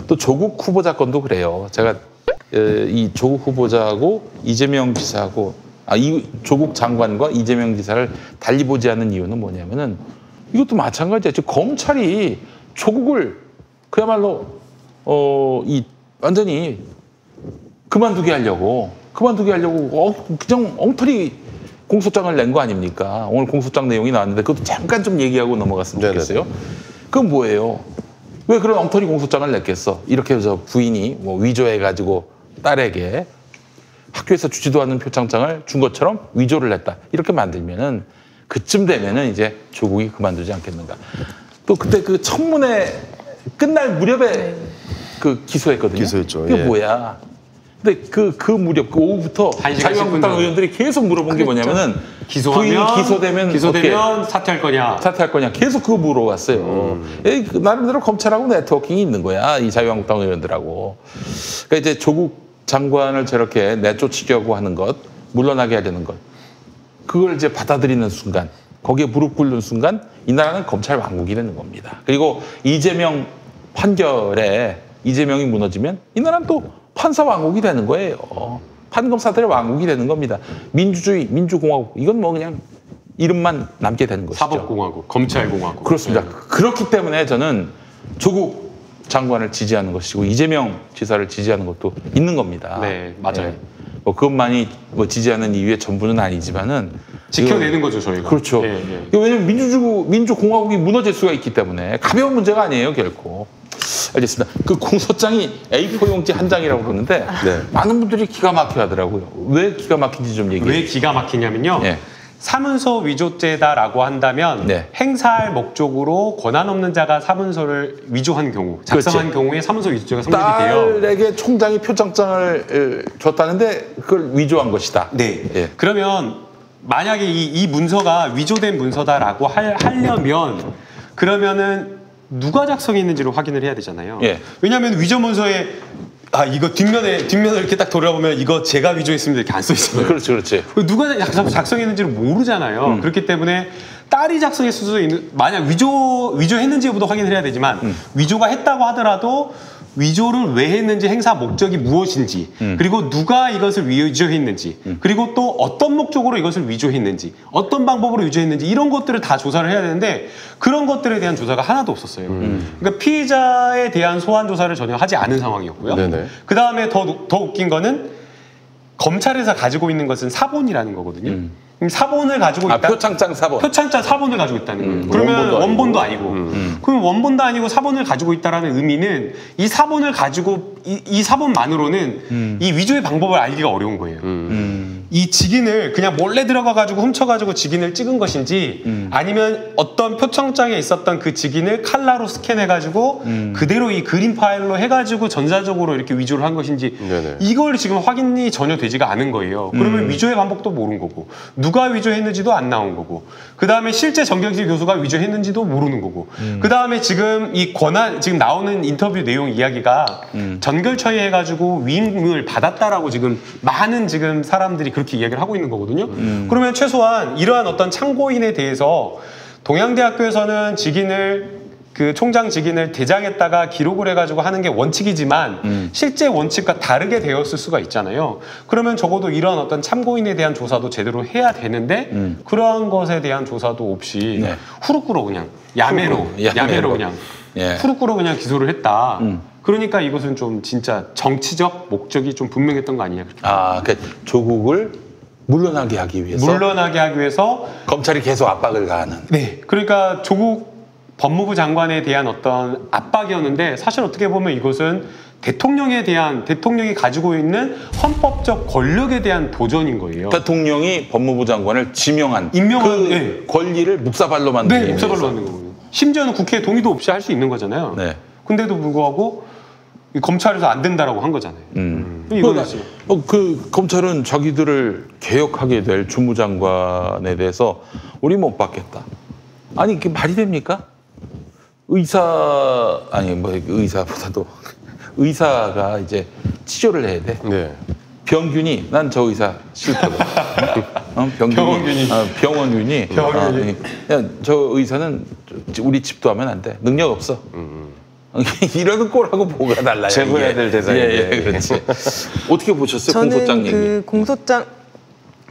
또 조국 후보자 건도 그래요. 제가 이 조국 후보자하고 이재명 지사하고 이 조국 장관과 이재명 지사를 달리 보지 않는 이유는 뭐냐면은 이것도 마찬가지야. 지금 검찰이 조국을 그야말로 이 완전히 그만두게 하려고 그냥 엉터리 공소장을 낸 거 아닙니까? 오늘 공소장 내용이 나왔는데 그것도 잠깐 좀 얘기하고 넘어갔으면 좋겠어요. 그건 뭐예요? 왜 그런 엉터리 공소장을 냈겠어? 이렇게 해서 부인이 뭐 위조해가지고 딸에게 학교에서 주지도 않는 표창장을 준 것처럼 위조를 했다. 이렇게 만들면은 그쯤 되면은 이제 조국이 그만두지 않겠는가. 또 그때 그 청문회 끝날 무렵에 그 기소했거든요. 기소했죠. 그게 뭐야? 근데 그 무렵 그 오후부터 자유한국당 의원들이 계속 물어본 게 뭐냐면은 부인이 기소되면 사퇴할 거냐? 사퇴할 거냐? 계속 그거 물어봤어요. 나름대로 검찰하고 네트워킹이 있는 거야. 이 자유한국당 의원들하고. 그러니까 이제 조국 장관을 저렇게 내쫓으려고 하는 것, 물러나게 하려는 것, 그걸 이제 받아들이는 순간, 거기에 무릎 꿇는 순간 이 나라는 검찰 왕국이 되는 겁니다. 그리고 이재명 판결에 이재명이 무너지면 이 나라는 또 판사 왕국이 되는 거예요. 판검사들의 왕국이 되는 겁니다. 민주주의, 민주공화국 이건 뭐 그냥 이름만 남게 되는 것이죠. 사법공화국, 검찰공화국. 그렇습니다. 그렇기 때문에 저는 조국 장관을 지지하는 것이고 이재명 지사를 지지하는 것도 있는 겁니다. 네, 맞아요. 뭐 그것만이 뭐 지지하는 이유의 전부는 아니지만은 지켜내는 거죠, 저희가. 그렇죠. 왜냐하면 민주공화국이 무너질 수가 있기 때문에 가벼운 문제가 아니에요, 결코. 알겠습니다. 그 공소장이 A4 용지 한 장이라고 그러는데 많은 분들이 기가 막혀 하더라고요. 왜 기가 막힌지 좀 얘기해. 왜 기가 막히냐면요. 사문서 위조죄다라고 한다면 행사할 목적으로 권한 없는 자가 사문서를 위조한 경우, 작성한 경우에 사문서 위조죄가 성립이 돼요. 딸에게 총장이 표창장을 줬다는데 그걸 위조한 것이다. 네. 그러면 만약에 이 문서가 위조된 문서다라고 하려면 그러면은 누가 작성했는지를 확인을 해야 되잖아요. 왜냐하면 위조 문서에 이거 뒷면을 이렇게 딱 돌아보면 이거 제가 위조했습니다 이렇게 안 써 있어요. 그렇지. 누가 작성했는지를 모르잖아요. 그렇기 때문에 딸이 작성했을 수도 있는, 만약 위조했는지 여부도 확인을 해야 되지만 위조가 했다고 하더라도 위조를 왜 했는지, 행사 목적이 무엇인지, 그리고 누가 이것을 위조했는지, 그리고 또 어떤 목적으로 이것을 위조했는지, 어떤 방법으로 위조했는지 이런 것들을 다 조사를 해야 되는데 그런 것들에 대한 조사가 하나도 없었어요. 그러니까 피의자에 대한 소환 조사를 전혀 하지 않은 상황이었고요. 그 다음에 더 웃긴 거는 검찰에서 가지고 있는 것은 사본이라는 거거든요. 사본을 가지고 있다. 표창장 사본. 표창장 사본을 가지고 있다는 거예요. 그러면 원본도 아니고. 그럼 원본도 아니고 사본을 가지고 있다라는 의미는 이 사본을 가지고 이 사본만으로는 이 위조의 방법을 알기가 어려운 거예요. 이 직인을 그냥 몰래 들어가가지고 훔쳐가지고 직인을 찍은 것인지 아니면 어떤 표창장에 있었던 그 직인을 칼라로 스캔해가지고 그대로 이 그림 파일로 해가지고 전자적으로 이렇게 위조를 한 것인지 이걸 지금 확인이 전혀 되지가 않은 거예요. 그러면 위조의 방법도 모르는 거고 누가 위조했는지도 안 나온 거고 그 다음에 실제 정경실 교수가 위조했는지도 모르는 거고 그 다음에 지금 지금 나오는 인터뷰 내용 이야기가 전결 처리해가지고 위임을 받았다라고 지금 많은 지금 사람들이 그렇게 이야기를 하고 있는 거거든요. 그러면 최소한 이러한 어떤 참고인에 대해서 동양대학교에서는 그 총장 직인을 대장에다가 기록을 해가지고 하는 게 원칙이지만 실제 원칙과 다르게 되었을 수가 있잖아요. 그러면 적어도 이런 어떤 참고인에 대한 조사도 제대로 해야 되는데 그러한 것에 대한 조사도 없이 후루꾸로 그냥 야매로 그냥 후루꾸로 그냥 기소를 했다. 그러니까 이것은 좀 진짜 정치적 목적이 좀 분명했던 거 아니냐. 그러니까 조국을 물러나게 하기 위해서 검찰이 계속 압박을 가하는. 그러니까 조국 법무부 장관에 대한 어떤 압박이었는데 사실 어떻게 보면 이것은 대통령이 가지고 있는 헌법적 권력에 대한 도전인 거예요. 대통령이 법무부 장관을 임명한 그 권리를 묵사발로 만드는 묵사발로 만드는 거거든요. 심지어는 국회 동의도 없이 할 수 있는 거잖아요. 근데도 불구하고 검찰에서 안 된다라고 한 거잖아요. 그 검찰은 자기들을 개혁하게 될 주무장관에 대해서 우리 못 받겠다. 아니 이게 말이 됩니까? 의사보다도 의사가 이제 치료를 해야 돼. 병균이 난 저 의사 싫거든. 병원균이 저 의사는 우리 집도 하면 안 돼. 능력 없어. 이러는 꼴하고 뭐가 달라요? 제보해야 될 대상인데. 예, 그렇지. 어떻게 보셨어요? 저는 공소장 얘기. 그 공소장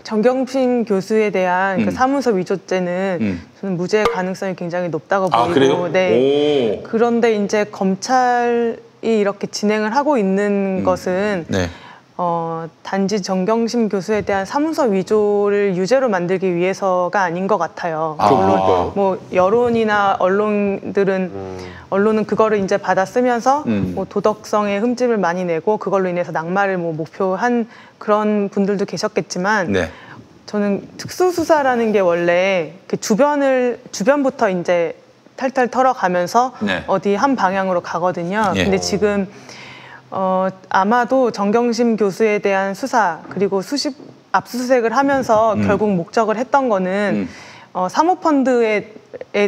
정경심 교수에 대한 그 사문서 위조죄는 저는 무죄 가능성이 굉장히 높다고 보이고, 그래요? 네. 그런데 이제 검찰이 이렇게 진행을 하고 있는 것은 네. 단지 정경심 교수에 대한 사문서 위조를 유죄로 만들기 위해서가 아닌 것 같아요. 물론 뭐 여론이나 언론은 그거를 이제 받아 쓰면서 뭐 도덕성의 흠집을 많이 내고 그걸로 인해서 낙마를 뭐 목표한 그런 분들도 계셨겠지만 네. 저는 특수수사라는 게 원래 그 주변부터 이제 탈탈 털어가면서 네. 어디 한 방향으로 가거든요. 예. 근데 지금 아마도 정경심 교수에 대한 수사 그리고 압수수색을 하면서 결국 목적을 했던 거는 사모펀드에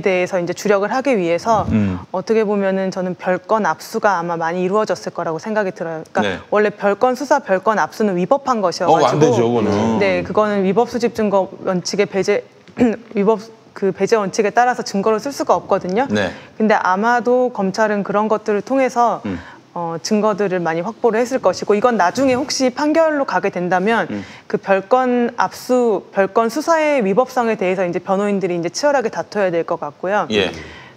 대해서 이제 주력을 하기 위해서 어떻게 보면은 저는 별건 압수가 아마 많이 이루어졌을 거라고 생각이 들어요. 그러니까 네. 원래 별건 수사, 별건 압수는 위법한 것이어가지고 안 되죠, 그거는. 네, 그거는 위법 수집 증거 원칙의 배제 배제 원칙에 따라서 증거를 쓸 수가 없거든요. 네. 근데 아마도 검찰은 그런 것들을 통해서 증거들을 많이 확보를 했을 것이고 이건 나중에 혹시 판결로 가게 된다면 그 별건 압수, 별건 수사의 위법성에 대해서 이제 변호인들이 이제 치열하게 다퉈야 될 것 같고요. 예.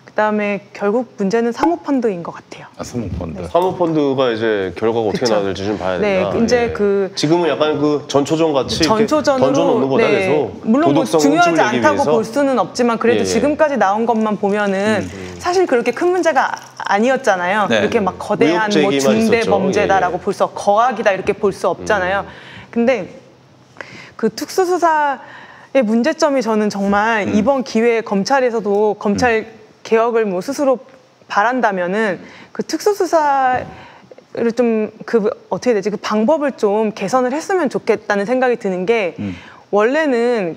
그다음에 결국 문제는 사모펀드인 것 같아요. 사모펀드. 사모펀드가 이제 결과가 어떻게 그쵸. 나올지 좀 봐야 된다. 네, 이제 그 지금은 약간 그 전초전 같이 전초전으로 던져놓는 거다 네, 그래서 물론 뭐 도덕성 중요하지 흠집을 내기 않다고 위해서. 볼 수는 없지만 그래도 예, 예. 지금까지 나온 것만 보면은 사실 그렇게 큰 문제가 아니었잖아요. 네. 이렇게 막 거대한 의혹 뭐 제기만 중대 있었죠. 범죄다라고 예, 예. 볼 수 거악이다 이렇게 볼 수 없잖아요. 근데 그 특수수사의 문제점이 저는 정말 이번 기회에 검찰에서도 검찰 개혁을 뭐 스스로 바란다면은 그 특수수사를 좀 어떻게 되지? 그 방법을 좀 개선을 했으면 좋겠다는 생각이 드는 게 원래는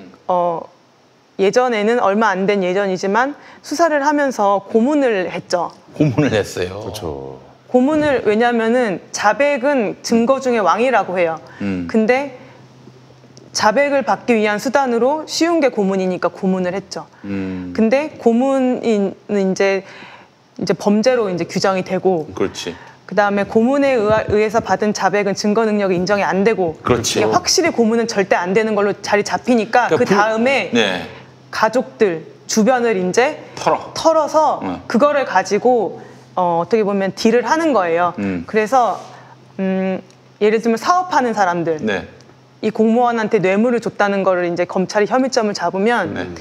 예전에는 얼마 안 된 예전이지만 수사를 하면서 고문을 했죠. 고문을 했어요. 그렇죠. 고문을 왜냐하면은 자백은 증거 중에 왕이라고 해요. 근데 자백을 받기 위한 수단으로 쉬운 게 고문이니까 고문을 했죠. 근데 고문은 이제 범죄로 이제 규정이 되고, 그렇지. 그 다음에 고문에 의해서 받은 자백은 증거 능력이 인정이 안 되고, 그렇지. 이게 확실히 고문은 절대 안 되는 걸로 자리 잡히니까 그러니까 그 다음에 네. 가족들 주변을 이제 털어서 그거를 가지고 어떻게 보면 딜을 하는 거예요. 그래서 예를 들면 사업하는 사람들. 네. 이 공무원한테 뇌물을 줬다는 거를 이제 검찰이 혐의점을 잡으면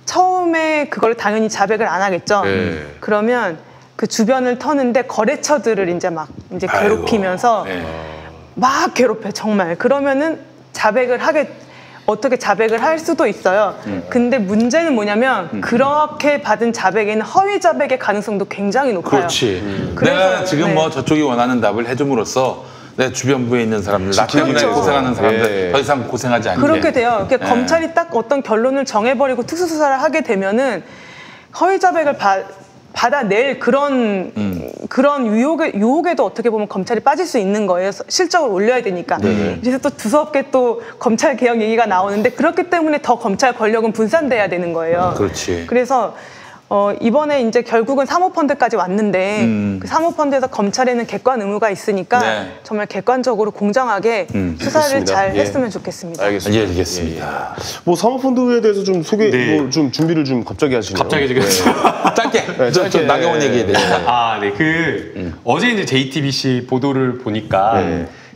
처음에 그걸 당연히 자백을 안 하겠죠. 그러면 그 주변을 터는데 거래처들을 이제 막 이제 괴롭히면서 막 괴롭혀 정말. 그러면은 어떻게 자백을 할 수도 있어요. 근데 문제는 뭐냐면 그렇게 받은 자백에는 허위 자백의 가능성도 굉장히 높아요. 그렇지. 그래서, 내가 지금 네. 뭐 저쪽이 원하는 답을 해줌으로써 내 주변부에 있는 사람들, 나 때문에 그렇죠. 고생하는 사람들 예. 더 이상 고생하지 않게. 그렇게 돼요. 그러니까 네. 검찰이 딱 어떤 결론을 정해버리고 특수수사를 하게 되면은 허위 자백을 받아낼 그런 유혹에도 어떻게 보면 검찰이 빠질 수 있는 거예요. 실적을 올려야 되니까. 그래서 또 두서없게 또 검찰 개혁 얘기가 나오는데 그렇기 때문에 더 검찰 권력은 분산돼야 되는 거예요. 그렇지. 그래서 이번에 이제 결국은 사모펀드까지 왔는데 그 사모펀드에서 검찰에는 객관 의무가 있으니까 네. 정말 객관적으로 공정하게 수사를 좋습니다. 잘 예. 했으면 좋겠습니다. 알겠습니다. 예, 알겠습니다. 뭐 사모펀드에 대해서 좀 소개, 네. 뭐 좀 준비를 좀 갑자기 하시네요. 갑자기 지금 짧게. 네, 저 짧게. 나경원 얘기해야 되니까. 아, 네. 어제 이제 JTBC 보도를 보니까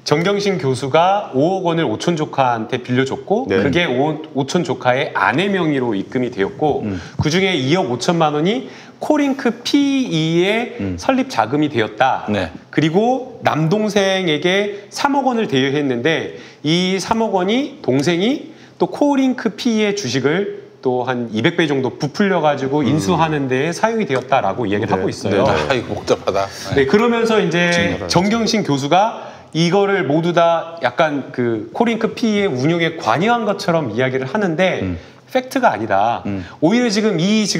정경심 교수가 5억 원을 오촌 조카한테 빌려줬고 네. 그게 오촌 조카의 아내 명의로 입금이 되었고 그중에 2억 5천만 원이 코링크 PE의 설립 자금이 되었다. 네. 그리고 남동생에게 3억 원을 대여했는데 이 3억 원이 동생이 또 코링크 PE의 주식을 또 한 200배 정도 부풀려 가지고 인수하는 데에 사용이 되었다라고 이야기를 하고 있어요. 아이고 복잡하다. 네, 그러면서 이제 정경심 교수가 이거를 모두 다 약간 그 코링크 PE의 운용에 관여한 것처럼 이야기를 하는데 팩트가 아니다. 오히려 지금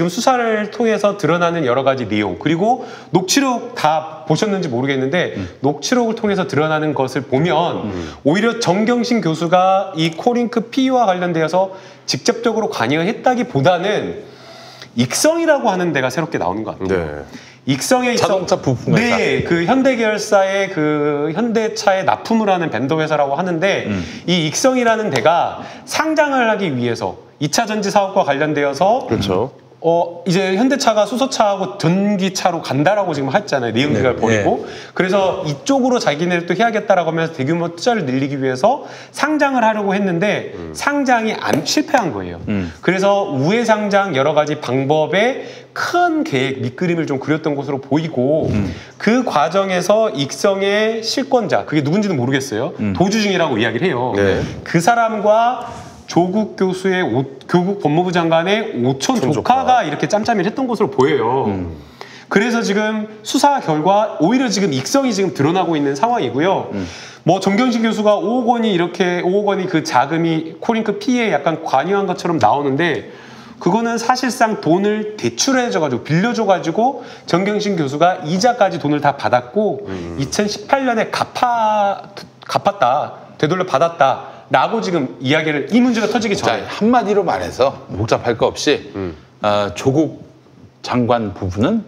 수사를 통해서 드러나는 여러 가지 내용 그리고 녹취록 다 보셨는지 모르겠는데 녹취록을 통해서 드러나는 것을 보면 오히려 정경심 교수가 이 코링크 PE와 관련되어서 직접적으로 관여했다기보다는 익성이라고 하는 데가 새롭게 나오는 것 같아요. 네. 익성에 자동차 부품 회사. 네, 그 현대 계열사의 그 현대차에 납품을 하는 벤더 회사라고 하는데 이 익성이라는 데가 상장을 하기 위해서 2차 전지 사업과 관련되어서 그렇죠. 이제 현대차가 수소차하고 전기차로 간다라고 지금 했잖아요. 내연기관을 버리고. 그래서 이쪽으로 자기네를 또 해야겠다라고 하면서 대규모 투자를 늘리기 위해서 상장을 하려고 했는데 상장이 실패한 거예요. 그래서 우회 상장 여러 가지 방법의 큰 계획, 밑그림을 좀 그렸던 것으로 보이고 그 과정에서 익성의 실권자, 그게 누군지는 모르겠어요. 도주중이라고 이야기를 해요. 네. 그 사람과 조국 교수의 교국 법무부 장관의 오촌 조카가 이렇게 짬짬이를 했던 것으로 보여요. 그래서 지금 수사 결과 오히려 지금 익성이 지금 드러나고 있는 상황이고요. 뭐 정경심 교수가 5억 원이 그 자금이 코링크 피해에 약간 관여한 것처럼 나오는데 그거는 사실상 돈을 대출해줘가지고 빌려줘가지고 정경심 교수가 이자까지 돈을 다 받았고 2018년에 갚았다, 되돌려 받았다. 라고 지금 이야기를 이 문제가 터지기 전에 자, 한마디로 말해서 복잡할 거 없이 조국 장관 부부는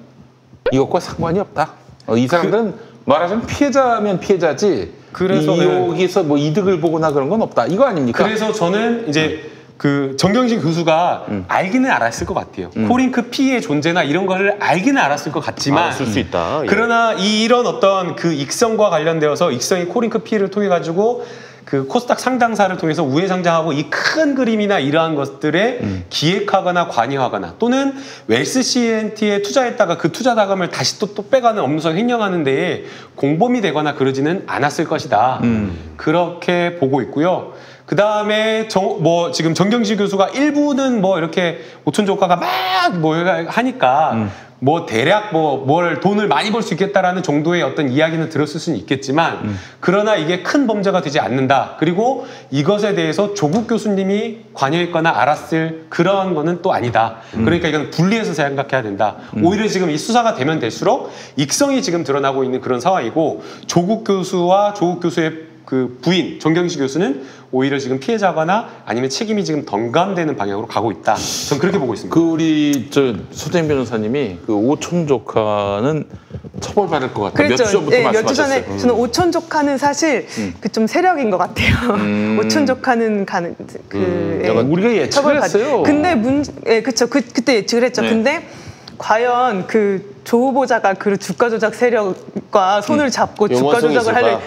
이것과 상관이 없다. 이 사람들은 말하자면 피해자면 피해자지. 그래서 여기서 뭐 이득을 보거나 그런 건 없다. 이거 아닙니까? 그래서 저는 이제 그 정경심 교수가 알기는 알았을 것 같아요. 코링크 피의 존재나 이런 거를 알기는 알았을 것 같지만 알았을 수 있다. 예. 그러나 이런 어떤 그 익성과 관련되어서 익성이 코링크 피를 통해 가지고 그 코스닥 상장사를 통해서 우회 상장하고 이 큰 그림이나 이러한 것들에 기획하거나 관여하거나 또는 웰스 CNT에 투자했다가 그 투자 자금을 다시 또 빼가는 업무상 횡령하는 데에 공범이 되거나 그러지는 않았을 것이다. 그렇게 보고 있고요. 그 다음에 지금 정경심 교수가 일부는 뭐 이렇게 오촌 조카가 막 뭐 하니까 뭐 대략 뭘 돈을 많이 벌 수 있겠다라는 정도의 어떤 이야기는 들었을 수는 있겠지만 그러나 이게 큰 범죄가 되지 않는다. 그리고 이것에 대해서 조국 교수님이 관여했거나 알았을 그러한 거는 또 아니다. 그러니까 이건 분리해서 생각해야 된다. 오히려 지금 이 수사가 되면 될수록 익성이 지금 드러나고 있는 그런 상황이고 조국 교수와 조국 교수의 그 부인 정경심 교수는 오히려 지금 피해자거나 아니면 책임이 지금 덩감되는 방향으로 가고 있다. 저는 그렇게 보고 있습니다. 그 우리 소태인 변호사님이 그 오촌 조카는 처벌받을 것 같다. 몇 주 전부터 몇 주 말씀하셨어요. 전에 저는 오촌 조카는 사실 그 좀 세력인 것 같아요. 오촌 조카는 우리가 예측을 했어요. 근데 그쵸. 그때 예측을 했죠. 네. 근데 과연 그 조 후보자가 그 주가 조작 세력과 손을 잡고 주가 용어성이 조작을 있을까? 할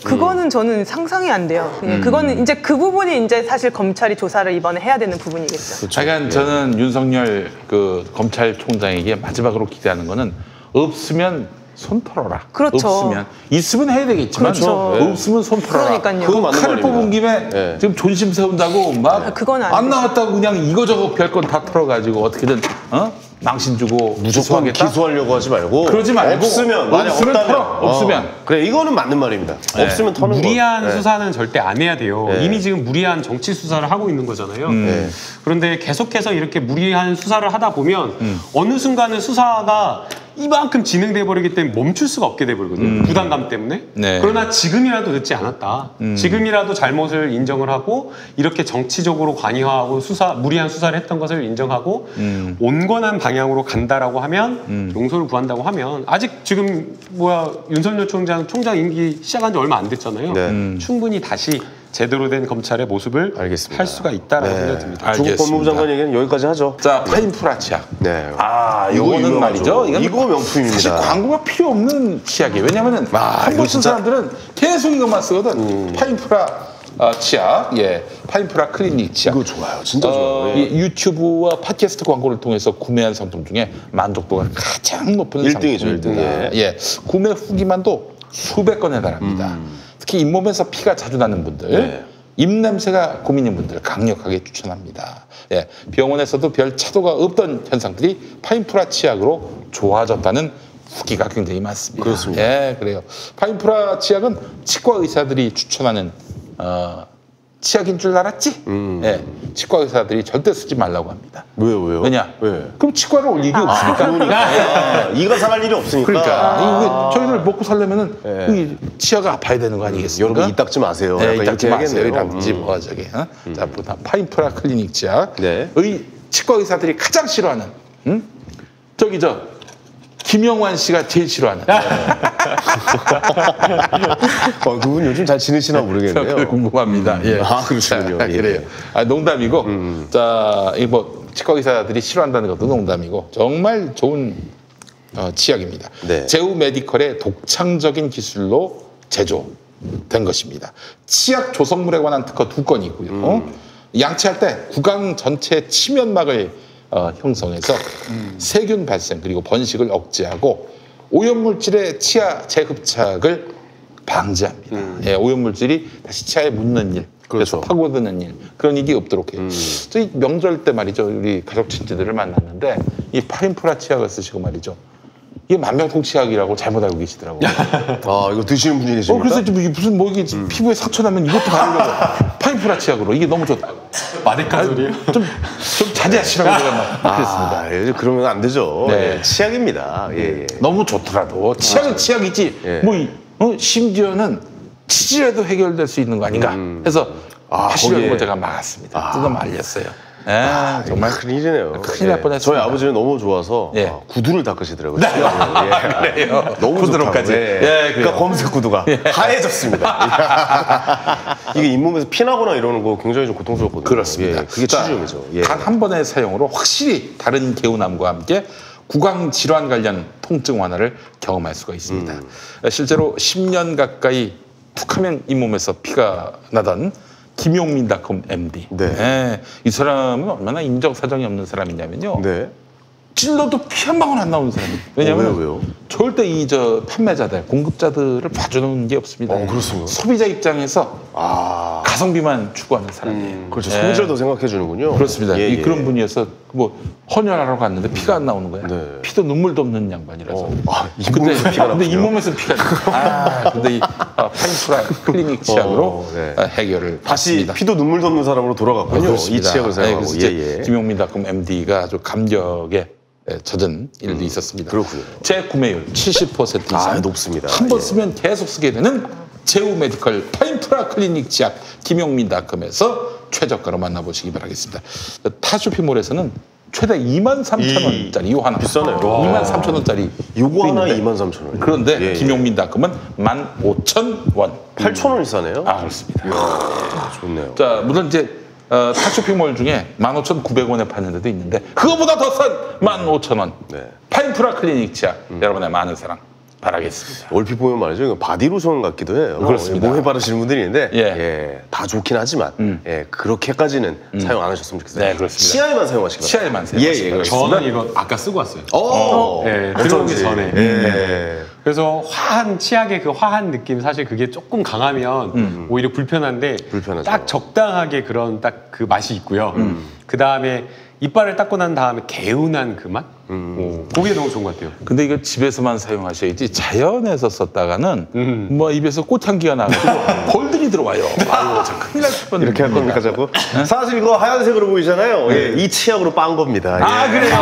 그거는 저는 상상이 안 돼요. 그거는 이제 그 부분이 이제 사실 검찰이 조사를 이번에 해야 되는 부분이겠죠. 하여간 저는 윤석열 그 검찰총장에게 마지막으로 기대하는 거는 없으면 손 털어라. 그렇죠. 없으면 있으면 해야 되겠지만 그렇죠. 없으면 손 털어라. 그러니까요. 그거 맞는 칼을 말입니다. 뽑은 김에 네. 지금 존심 세운다고 막 그건 안 안 되죠. 나왔다고 그냥 이거저거 별건 다 털어가지고 어떻게든 망신 주고 무조건 기소하겠다? 기소하려고 하지 말고 그러지 말고 없으면 만약 없으면 없다면 털어. 없으면. 그래 이거는 맞는 말입니다. 없으면 터는 거. 무리한 네. 수사는 절대 안 해야 돼요. 네. 이미 지금 무리한 정치 수사를 하고 있는 거잖아요. 네. 그런데 계속해서 이렇게 무리한 수사를 하다 보면 어느 순간은 수사가 이만큼 진행돼 버리기 때문에 멈출 수가 없게 돼 버리거든요. 부담감 때문에. 네. 그러나 지금이라도 늦지 않았다. 지금이라도 잘못을 인정을 하고 이렇게 정치적으로 관여하고 무리한 수사를 했던 것을 인정하고 온건한 방향으로 간다라고 하면 용서를 구한다고 하면 아직 지금 윤석열 총장 임기 시작한 지 얼마 안 됐잖아요. 네. 충분히 다시 제대로 된 검찰의 모습을 알겠습니다. 할 수가 있다라는 생각이 듭니다. 알겠습니다. 조국 법무부 장관 얘기는 여기까지 하죠. 자, 파인프라 치약. 네. 요거는 유명하죠. 말이죠. 이건 이거 명품입니다. 사실 광고가 필요 없는 치약이에요. 왜냐면은 이거 한번 쓴 진짜- 사람들은 계속 이것만 쓰거든. 파인프라 치약, 파인프라 클리닉 치약. 이거 좋아요. 진짜 좋아요. 예. 이 유튜브와 팟캐스트 광고를 통해서 구매한 상품 중에 만족도가 가장 높은 1등이죠, 상품입니다. 1등. 구매 후기만도 수백 건에 달합니다. 특히 잇몸에서 피가 자주 나는 분들, 네. 입냄새가 고민인 분들 강력하게 추천합니다. 병원에서도 별 차도가 없던 현상들이 파인프라 치약으로 좋아졌다는 후기가 굉장히 많습니다. 그렇습니다. 그래요. 파인프라 치약은 치과 의사들이 추천하는 치약인 줄 알았지? 치과 의사들이 절대 쓰지 말라고 합니다. 왜요? 왜냐? 왜? 그럼 치과를 올 일이 없으니까. 이가 상할 일이 없으니까. 그러니까 저희들 먹고 살려면은 네. 이 치아가 아파야 되는 거 아니겠습니까? 여러분 이 닦지 마세요. 약간 이 닦지 이렇게 마세요. 해야겠네요. 이라든지 뭐 저기. 자, 보다 파인프라 클리닉 치약. 네. 의 치과 의사들이 가장 싫어하는 김영환 씨가 제일 싫어하는. 그분 요즘 잘 지내시나 모르겠네요. 궁금합니다. 예. 아, 그러시군요. 예. 그래요. 농담이고, 자, 이 뭐 치과 의사들이 싫어한다는 것도 농담이고 정말 좋은 치약입니다. 네. 제우 메디컬의 독창적인 기술로 제조된 것입니다. 치약 조성물에 관한 특허 2건이 있고요. 양치할 때 구강 전체 치면막을 형성해서 세균 발생 그리고 번식을 억제하고 오염물질의 치아 재흡착을 방지합니다. 예, 오염물질이 다시 치아에 묻는 일, 그래서 그렇죠. 파고드는 일, 그런 일이 없도록 해요. 저희 명절 때 말이죠, 우리 가족 친지들을 만났는데 이 파인프라 치약을 쓰시고 말이죠. 이게 만병통치약이라고 잘못 알고 계시더라고요. 아, 이거 드시는 분이 계십니까? 그래서 이게 무슨 뭐 이게 피부에 상처 나면 이것도 바르려고 파인프라 치약으로 이게 너무 좋다. 마데카솔이요? 좀 자제하시라고 제가 막 그랬습니다. 아, 예, 그러면 안 되죠. 네. 예, 치약입니다. 예, 예. 너무 좋더라도 치약은 치약이지 예. 뭐 심지어는 치질에도 해결될 수 있는 거 아닌가 해서 하시려고 거기에. 제가 막았습니다. 뜯어 말렸어요. 정말 큰일이네요. 큰일 날 뻔했습니다. 저희 아버지는 너무 좋아서 예. 구두를 닦으시더라고요. 예. 너무 구두로까지. 좋다고. 예. 예, 그러니까 그래요. 검색 구두가 하얘졌습니다. 이게 잇몸에서 피나거나 이러는 거 굉장히 좀 고통스럽거든요. 그렇습니다. 예, 그게 자, 치주염이죠. 예. 단 한 번의 사용으로 확실히 다른 개운함과 함께 구강 질환 관련 통증 완화를 경험할 수가 있습니다. 실제로 10년 가까이 툭하면 잇몸에서 피가 나던 김용민.com MD. 네. 이 사람은 얼마나 인정사정이 없는 사람이냐면요. 네. 찔러도 피 한 방울 안 나오는 사람이에요. 왜냐하면 왜요? 절대 이 판매자들, 공급자들을 봐주는 게 없습니다. 그렇습니까? 소비자 입장에서 아, 가성비만 추구하는 사람이에요. 그렇죠. 예. 소비자도 생각해 주는군요. 그렇습니다. 예, 예. 그런 분이어서 뭐 헌혈하러 갔는데 피가 안 나오는 거야. 네. 피도 눈물도 없는 양반이라서. 잇몸에서 피가 근데 나군요. 잇몸에서 피가 나. 근데 이 파인프라 클리닉 치약으로 네. 해결을 다시 받습니다. 피도 눈물도 없는 사람으로 돌아갔군요. 이 그렇습니다. 치약을 사용하고. 그래서 이제 김용민.com MD가 아주 감격에 젖은 일도 있었습니다. 그렇군요. 재구매율 70% 이상 높습니다. 한 번 예. 쓰면 계속 쓰게 되는 제우 메디컬 파인프라 클리닉 치약 김용민.com에서 최저가로 만나보시기 바라겠습니다. 타쇼핑몰에서는 최대 23,000원짜리 요 하나 비싸네요. 23,000원짜리 요거 하나 23,000원. 그런데 예, 예. 김용민.com은 15,000원. 8,000원이 싸네요. 그렇습니다. 좋네요. 자, 물론 이제 타쇼핑몰 중에 15,900원에 파는 데도 있는데 그거보다 더 싼 15,000원. 네. 파인프라 클리닉 치약 여러분의 많은 사랑 바라겠습니다. 얼핏 보면 말이죠. 이거 바디로션 같기도 해요. 그렇습니다. 몸에 바르시는 분들이 있는데 예. 다 좋긴 하지만 그렇게까지는 사용 안 하셨으면 좋겠어요. 네, 그렇습니다. 치아에만 사용하시기 바랍니다. 치아에만 사용하시기 바랍니다. 저는 이거 아까 쓰고 왔어요. 네, 들어오기 전에. 예. 그래서 화한 치약의 그 화한 느낌 사실 그게 조금 강하면 오히려 불편한데 불편하죠. 딱 적당하게 그런 딱 그 맛이 있고요. 그 다음에 이빨을 닦고 난 다음에 개운한 그 맛? 그게 너무 좋은 것 같아요. 근데 이거 집에서만 사용하셔야지 자연에서 썼다가는 뭐 입에서 꽃향기가 나가지고 벌들이 들어와요. 아유, 참 큰일 날 뻔. 이렇게 할 겁니까 자꾸? 사실 이거 하얀색으로 보이잖아요. 예, 이 치약으로 빤 겁니다. 그래요?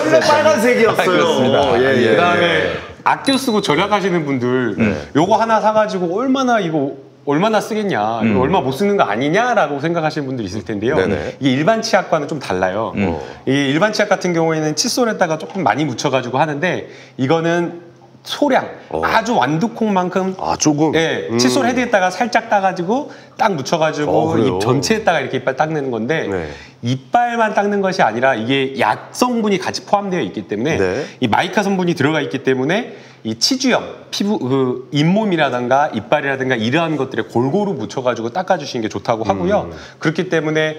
원래 빨간색이었어요. 그렇습니다. 예, 예. 그 다음에 아껴 쓰고 절약하시는 분들 요거 하나 사가지고 얼마나 쓰겠냐, 이거 얼마 못 쓰는 거 아니냐라고 생각하시는 분들이 있을 텐데요. 네네. 이게 일반 치약과는 좀 달라요. 이 일반 치약 같은 경우에는 칫솔에다가 조금 많이 묻혀가지고 하는데 이거는 소량, 아주 완두콩만큼 조금? 칫솔 헤드에다가 살짝 따가지고 딱 묻혀가지고 그래요? 입 전체에다가 이렇게 이빨 닦는 건데 네. 이빨만 닦는 것이 아니라 이게 약 성분이 같이 포함되어 있기 때문에 네. 이 마이카 성분이 들어가 있기 때문에 이 치주염, 피부, 그 잇몸이라든가 이빨이라든가 이러한 것들에 골고루 묻혀가지고 닦아주시는 게 좋다고 하고요. 그렇기 때문에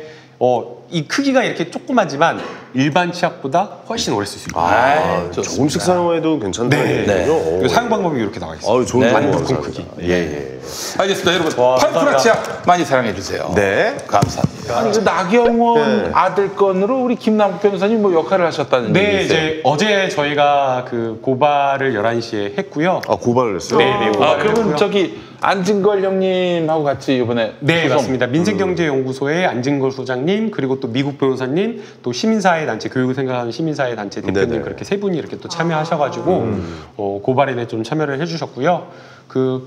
이 크기가 이렇게 조그마지만 일반 치약보다 훨씬 오래 쓸 수 있어요. 조금씩 사용해도 괜찮다는 네. 얘기군요. 사용 방법이 이렇게 나와 있어요. 아유, 좋은 네. 방법 완두콩 감사합니다. 크기. 예. 알겠습니다. 여러분 파인프라 감사합니다. 치약 많이 사랑해 주세요. 네. 감사합니다. 아니 그 나경원 네. 아들 건으로 우리 김남국 변호사님 뭐 역할을 하셨다는 네, 얘기 있어요. 이제 어제 저희가 그 고발을 11시에 했고요. 고발을 했어요? 네, 고발을 그러면 했고요. 저기 안진걸 형님하고 같이 이번에 네, 소송. 맞습니다. 민생경제연구소의 안진걸 소장님, 그리고 또 미국 변호사님, 또 시민사회 단체, 교육을 생각하는 시민사회 단체 대표님 네네. 그렇게 세 분이 이렇게 또 참여하셔가지고 고발인에 좀 참여를 해주셨고요. 그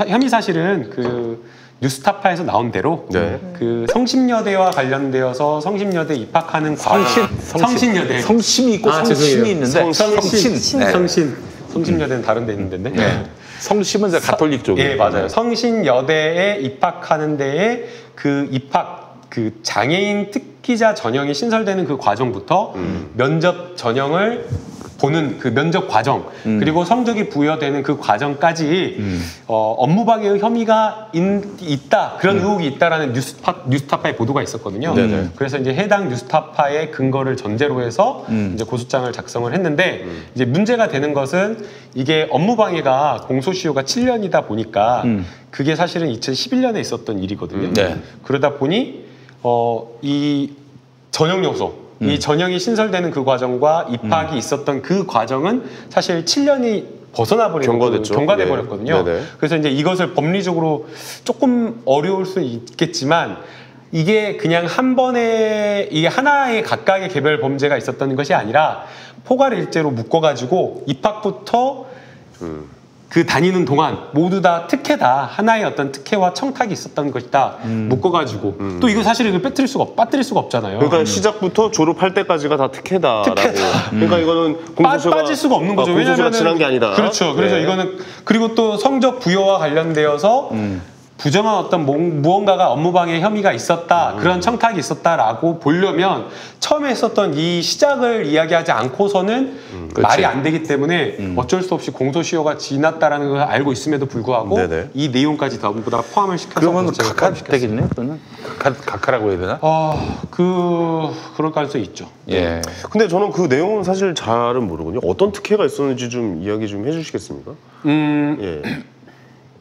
혐의 사실은 그 뉴스타파에서 나온 대로 네. 그 성심여대와 관련되어서 성심여대 입학하는 성신여대 성심이 있고 아, 성심이 죄송해요. 있는데 성신 네. 성심여대는 다른 데 있는데 성심은 이제 가톨릭 쪽이에요. 예, 맞아요. 성신여대에 입학하는 데에 그 입학 그 장애인 특기자 전형이 신설되는 그 과정부터 면접 전형을 보는 그 면접 과정 그리고 성적이 부여되는 그 과정까지 업무방해의 혐의가 있다 그런 의혹이 있다라는 뉴스타파의 보도가 있었거든요. 네네. 그래서 이제 해당 뉴스타파의 근거를 전제로 해서 이제 고소장을 작성을 했는데 이제 문제가 되는 것은 이게 업무방해가 공소시효가 7년이다 보니까 그게 사실은 2011년에 있었던 일이거든요. 네. 그러다 보니 이 전형 요소 이 전형이 신설되는 그 과정과 입학이 있었던 그 과정은 사실 7년이 벗어나버린 경과돼 네. 버렸거든요. 네네. 그래서 이제 이것을 법리적으로 조금 어려울 수 있겠지만 이게 그냥 한 번에 이게 하나의 각각의 개별 범죄가 있었던 것이 아니라 포괄일제로 묶어가지고 입학부터 그 다니는 동안 모두 다 특혜다 하나의 어떤 특혜와 청탁이 있었던 것이다 묶어가지고 또 이거 사실 이걸 빠뜨릴 수가 없잖아요. 그러니까 시작부터 졸업할 때까지가 다 특혜다라고. 그러니까 이거는 공소시효가 빠질 수가 없는 거죠. 공소시효가 왜냐하면 지난 게 아니다. 그렇죠. 그래서 네. 이거는 그리고 또 성적 부여와 관련되어서 부정한 어떤 무언가가 업무방해 혐의가 있었다 그런 청탁이 있었다라고 보려면 처음에 했었던 이 시작을 이야기하지 않고서는 말이 안 되기 때문에 어쩔 수 없이 공소시효가 지났다라는 걸 알고 있음에도 불구하고 네네. 이 내용까지 전부 다 포함을 시켜서 그러면 고소장을 각하 포함시켰어요. 되겠네. 그러면 각하라고 해야 되나? 그럴 가능성이 있죠. 예. 근데 저는 그 내용은 사실 잘은 모르거든요. 어떤 특혜가 있었는지 좀 이야기 좀 해주시겠습니까? 예.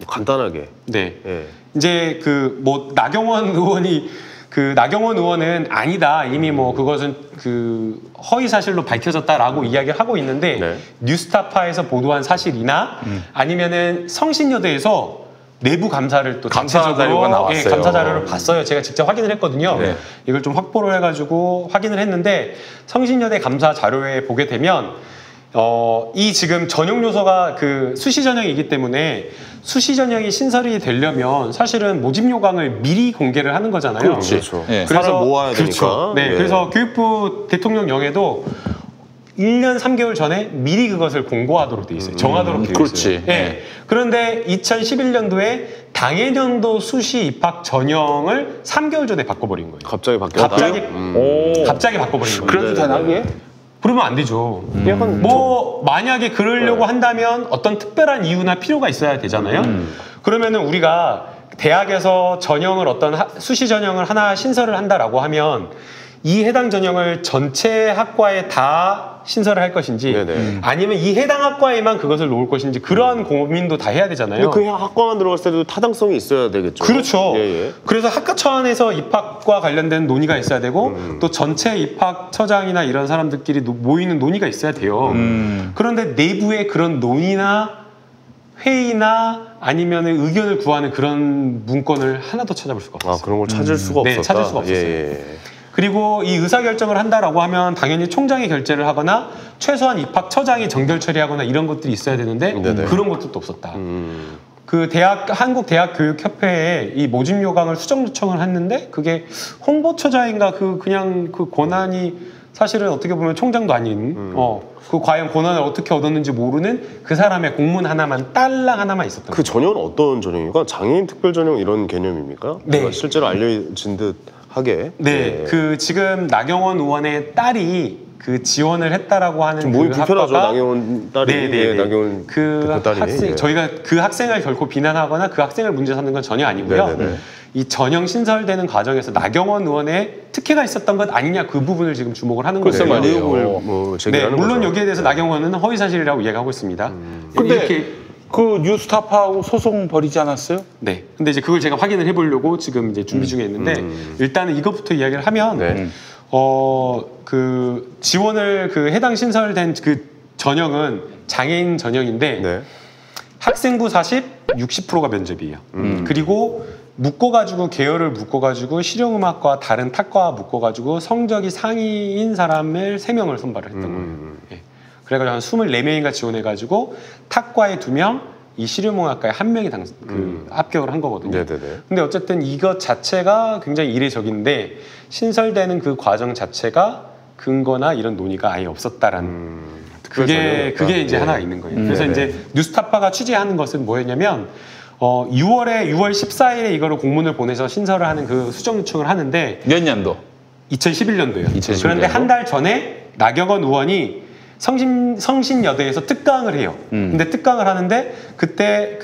간단하게. 네. 예. 이제 그 뭐 나경원 의원은 아니다 이미 뭐 그것은 그 허위 사실로 밝혀졌다라고 이야기를 하고 있는데 네. 뉴스타파에서 보도한 사실이나 아니면은 성신여대에서 내부 감사를 또 감사 자체적으로 자료가 나왔어요. 예, 감사 자료를 봤어요. 제가 직접 확인을 했거든요. 네. 이걸 좀 확보를 해가지고 확인을 했는데 성신여대 감사 자료에 보게 되면 이 지금 전형 요소가 그 수시 전형이기 때문에 수시 전형이 신설이 되려면 사실은 모집 요강을 미리 공개를 하는 거잖아요. 그렇죠. 예. 사람을 모아야 그렇죠. 되니까. 네, 예. 그래서 교육부 대통령령에도 1년 3개월 전에 미리 그것을 공고하도록 돼 있어요. 정하도록 돼 있어요. 그렇지. 예. 네. 그런데 2011년도에 당해년도 수시 입학 전형을 3개월 전에 바꿔버린 거예요. 갑자기 바뀌었다. 갑자기 바꿔버린 거예요. 그래도 되나게? 그러면 안 되죠. 약간 뭐 만약에 그러려고 한다면 어떤 특별한 이유나 필요가 있어야 되잖아요. 그러면은 우리가 대학에서 전형을 어떤 수시 전형을 하나 신설을 한다라고 하면 이 해당 전형을 전체 학과에 다 신설을 할 것인지 네네. 아니면 이 해당 학과에만 그것을 놓을 것인지 그러한 고민도 다 해야 되잖아요. 근데 그 학과만 들어갔을 때도 타당성이 있어야 되겠죠. 그렇죠. 예, 예. 그래서 학과 차원에서 입학과 관련된 논의가 있어야 되고 또 전체 입학처장이나 이런 사람들끼리 모이는 논의가 있어야 돼요. 그런데 내부에 그런 논의나 회의나 아니면 의견을 구하는 그런 문건을 하나도 찾아볼 수가 없어요. 아, 그런 걸 찾을 수가 네, 없었다. 찾을 수가 없었어요. 예. 그리고 이 의사결정을 한다라고 하면 당연히 총장이 결재를 하거나 최소한 입학처장이 정결 처리하거나 이런 것들이 있어야 되는데 네네. 그런 것도 없었다. 그 한국대학교육협회에 이 모집 요강을 수정 요청을 했는데 그게 홍보처장인가 그냥 그 권한이 사실은 어떻게 보면 총장도 아닌 그 과연 권한을 어떻게 얻었는지 모르는 그 사람의 공문 하나만 딸랑 하나만 있었던 그 전형은 어떤 전형입니까? 장애인 특별 전형 이런 개념입니까? 네. 그러니까 실제로 알려진 듯 하게. 네, 그 지금 나경원 의원의 딸이 그 지원을 했다라고 하는 좀 몸이 그 불편하죠. 학과가 나경원 딸이. 네, 네, 예, 네. 나경원 그 딸이. 학생 예. 저희가 그 학생을 결코 비난하거나 그 학생을 문제 삼는 건 전혀 아니고요. 네, 네, 네. 이 전형 신설되는 과정에서 나경원 의원의 특혜가 있었던 것 아니냐 그 부분을 지금 주목을 하는 글쎄 거예요. 말이에요. 뭐 네, 제기하는 물론 거죠. 여기에 대해서 나경원은 허위 사실이라고 얘기하고 있습니다. 근데 이렇게 그 뉴스타파하고 소송 벌이지 않았어요? 네. 근데 이제 그걸 제가 확인을 해보려고 지금 이제 준비 중에 있는데 일단은 이것부터 이야기를 하면 네. 그 지원을 그 해당 신설된 그 전형은 장애인 전형인데 네. 학생부 40, 60%가 면접이에요. 그리고 묶어가지고 계열을 묶어가지고 실용음악과 다른 탁과 묶어가지고 성적이 상위인 사람을 3명을 선발을 했던 거예요. 예. 그래가지고 한 24명인가 지원해가지고 탁과에 2명, 이 시류몽학과에 한 명이 합격을 한 거거든요. 네네네. 근데 어쨌든 이것 자체가 굉장히 이례적인데 신설되는 그 과정 자체가 근거나 이런 논의가 아예 없었다라는 그게 이제 하나가 있는 거예요. 그래서 이제 뉴스타파가 취재하는 것은 뭐였냐면 6월 14일에 이거를 공문을 보내서 신설을 하는 그 수정 요청을 하는데 몇 년도? 2011년도예요. 2011년도. 그런데 한 달 전에 나경원 의원이 성신여대에서 특강을 해요. 근데 특강을 하는데 그때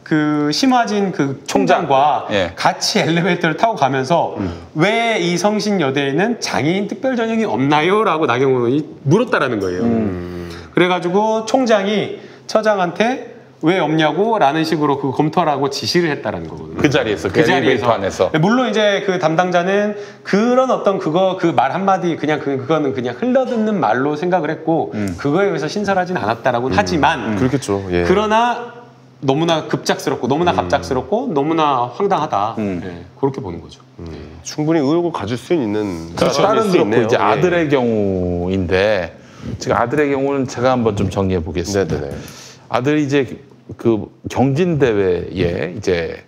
그 심화진 그 총장과 예. 같이 엘리베이터를 타고 가면서 왜 이 성신여대에는 장애인 특별 전형이 없나요? 라고 나경원 의원이 물었다라는 거예요. 그래가지고 총장이 처장한테 왜 없냐고 라는 식으로 그 검토하라고 지시를 했다라는 거거든요. 그 자리에서, 그 엘리베이터 안에서. 물론 이제 그 담당자는 그런 어떤 그 말 한마디 그거는 그냥 흘러듣는 말로 생각을 했고 그거에 의해서 신설하진 않았다라고는 하지만 그렇겠죠. 예. 그러나 너무나 급작스럽고 너무나 갑작스럽고 너무나 황당하다. 예, 그렇게 보는 거죠. 충분히 의혹을 가질 수 있는 다른 수 그렇고 있네요. 이제 예. 아들의 경우인데 지금 아들의 경우는 제가 한번 좀 정리해 보겠습니다. 네네네. 아들이 이제 그 경진 대회에 이제